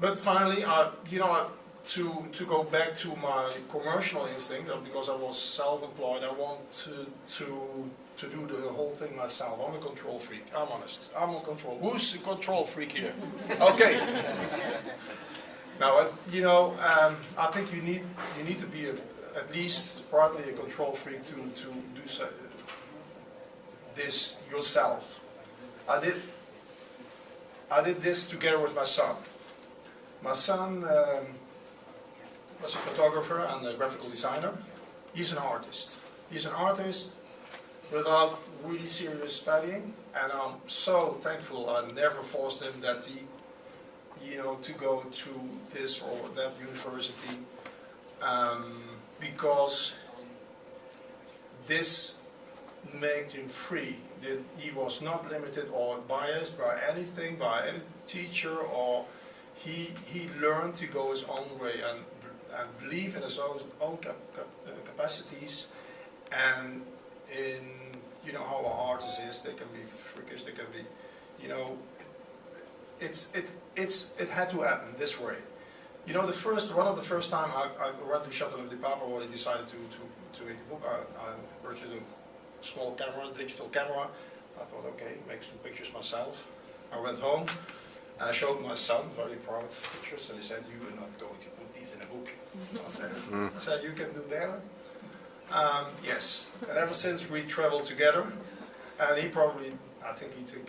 but finally, to go back to my commercial instinct, because I was self-employed, I wanted to do the whole thing myself. I'm a control freak. I'm honest. I'm a control. Who's a control freak here? Okay. Now, I think you need to be at least partly a control freak to do so, this yourself. I did this together with my son. My son was a photographer and a graphical designer. He's an artist. He's an artist without really serious studying, and I'm so thankful I never forced him that he, to go to this or that university, because this made him free. That he was not limited or biased by anything, by any teacher, or he learned to go his own way and believe in his own capacities, and in how an artist is. They can be freakish, they can be, it had to happen this way. One of the first time I went to Château de Papa where I decided to read the book, I purchased a small camera, digital camera. I thought, okay, make some pictures myself. I went home and I showed my son, very proud pictures, and he said, "You are not going to put these in a book." I said, "You can do that?" Yes. And ever since we traveled together, and he probably, I think he took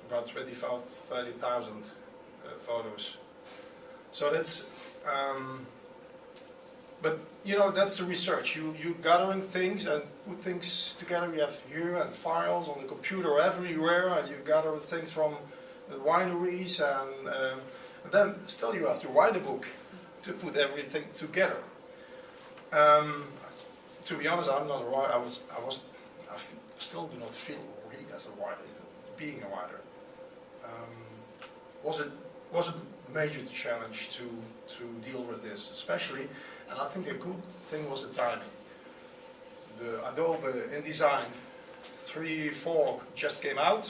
about 30,000 photos. So that's, but that's the research. You gathering things and put things together. You have here and files on the computer everywhere, and you gather things from the wineries, and then still you have to write a book to put everything together. To be honest, I'm not a writer. I still do not feel really as a writer. Being a writer was a major challenge to deal with this, especially. And I think a good thing was the timing. The Adobe InDesign 3.4 just came out,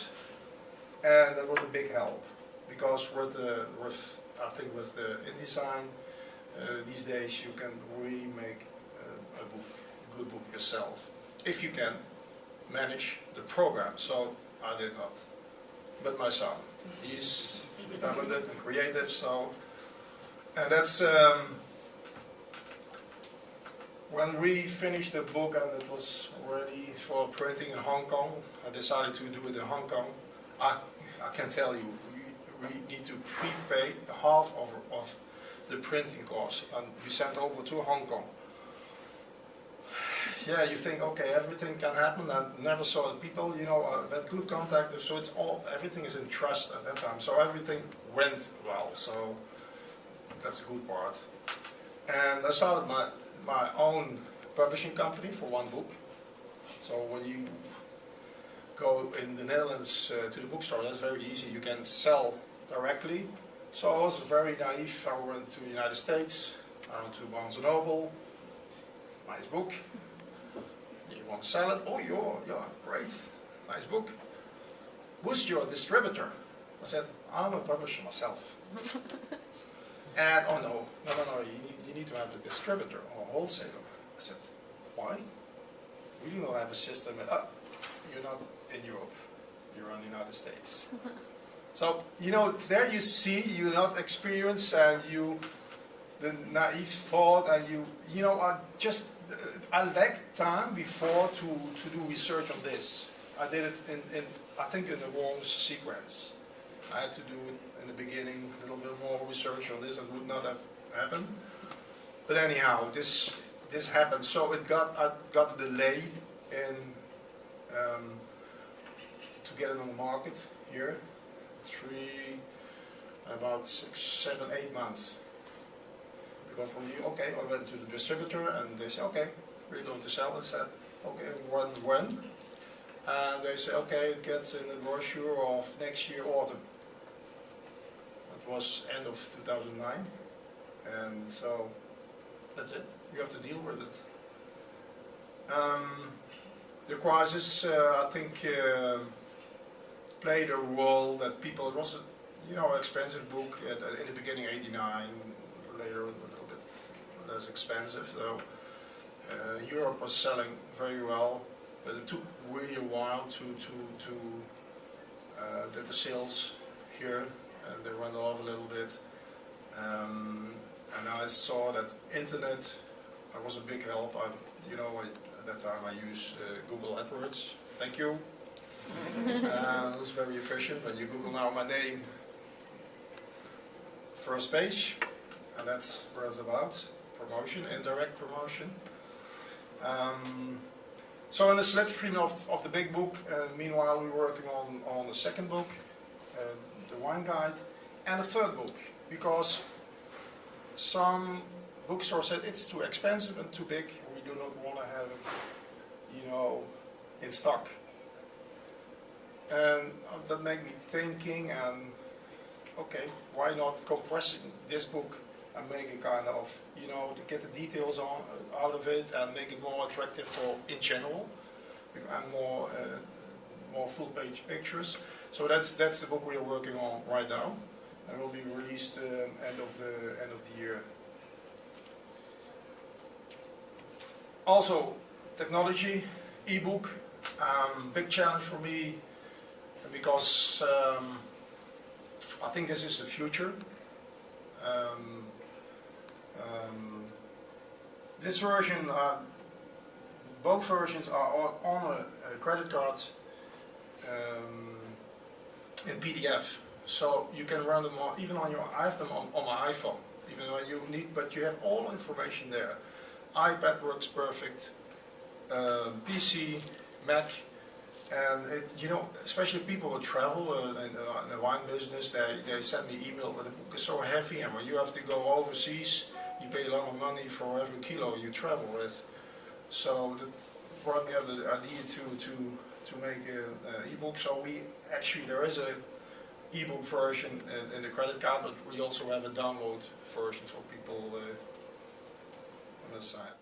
and that was a big help, because with the InDesign these days you can really make a good book yourself, if you can manage the program. So I did not, but my son, he's talented and creative. So, and that's when we finished the book and it was ready for printing in Hong Kong. I decided to do it in Hong Kong. I can tell you, we need to prepay half of the printing cost, and we sent over to Hong Kong. Yeah, you think, okay, everything can happen. I never saw the people, that good contact. So everything is in trust at that time. So everything went well. So that's a good part. And I started my own publishing company for one book. So when you go in the Netherlands to the bookstore, that's very easy. You can sell directly. So I was very naive. I went to the United States. I went to Barnes & Noble. Nice book. You want to sell it? Oh, yeah, great. Nice book. Who's your distributor? I said, I'm a publisher myself. And, oh no, you need to have a distributor or a wholesaler. I said, why? We do not have a system. You're not in Europe. You're in the United States. So, there you see, you're not experienced, and the naive thought, and I lacked time before to do research on this. I did it I think in the wrong sequence. I had to do it in the beginning, a little bit more research on this, and would not have happened. But anyhow, this happened. So I got a delay in to get it on the market here. About 6, 7, 8 months. Because I went to the distributor and they said, okay, we're going to sell it. Said, okay, when? And they said, okay, it gets in the brochure of next year autumn. It was end of 2009, and so that's it. You have to deal with it. The crisis, I think, played a role that people. you know, expensive book. In the beginning 89, later a little bit less expensive though. Europe was selling very well, but it took really a while to get the sales here, and they went off a little bit. And I saw that internet was a big help. You know, at that time I used Google AdWords. Thank you. It was very efficient. When you Google now my name, first page, and that's what it's about. Promotion, indirect promotion. So in the slipstream of the big book, meanwhile we're working on the second book, the wine guide, and the third book, because some bookstores said it's too expensive and too big, we do not want to have it, you know, in stock. And that made me thinking, and okay, why not compressing this book and make it kind of, you know, to get the details out of it and make it more attractive for in general, and more full page pictures. So that's the book we are working on right now, and will be released end of the year. Also, technology, ebook, big challenge for me, because I think this is the future. This version, both versions are on a credit card in PDF, so you can run them on, even on your. I have them on my iPhone, even though you need, but you have all information there. iPad works perfect, PC, Mac, and it, you know, especially people who travel in the wine business, they send me email, but the book is so heavy, and when you have to go overseas, you pay a lot of money for every kilo you travel with. So that brought me up the idea to make an ebook. So there is a ebook version in the credit card, but we also have a download version for people on the side.